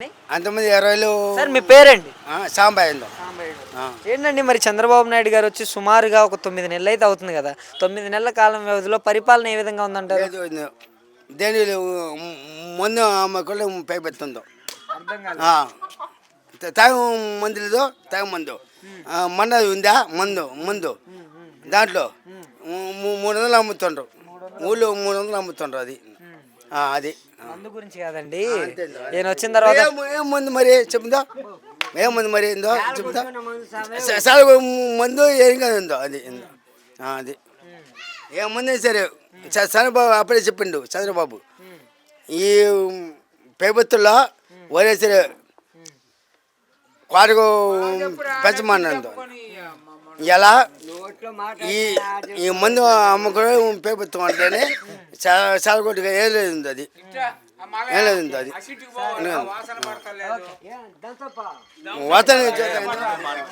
అంతమంది 20 సార్ మీ పేరండి? సాంబాయిందో. ఏంటండి మరి చంద్రబాబు నాయుడు గారు వచ్చి సుమారుగా ఒక 9 నెలలు అయితే అవుతుంది కదా. 9 నెలల కాలం వ్యవధిలో పరిపాలన ఏ విధంగా ఉందంటారు? లేదు దేని ముందు అమ్మకుండా పైపెత్తుందో అర్థం కాదు. తాగు మందు లేదో తాగు మందు మందు ఉందా మందు దాంట్లో 300 అమ్ముతుండ్రు ఊళ్ళో 300 అమ్ముతుండ్రు అది అది మందు గురించి కాదండి. నేను వచ్చిన తర్వాత ఏముంది మరి చెప్తుందో ఏముంది మరి ఏందో చెప్తా సాగు మందు ఏం కాదు అది అది ఏముంది సరే చంద్రబాబు అప్పుడే చెప్పిండు చంద్రబాబు ఈ ప్రభుత్వంలో వైఎస్ఆర్ వాటికు పెంచమన్నది ఎలా ఈ మందు అమ్ముకోవడం ప్రభుత్వం అంటేనే చాలా కొద్దిగా ఏం లేదు అది ఏం లేదు అది వాతావరణం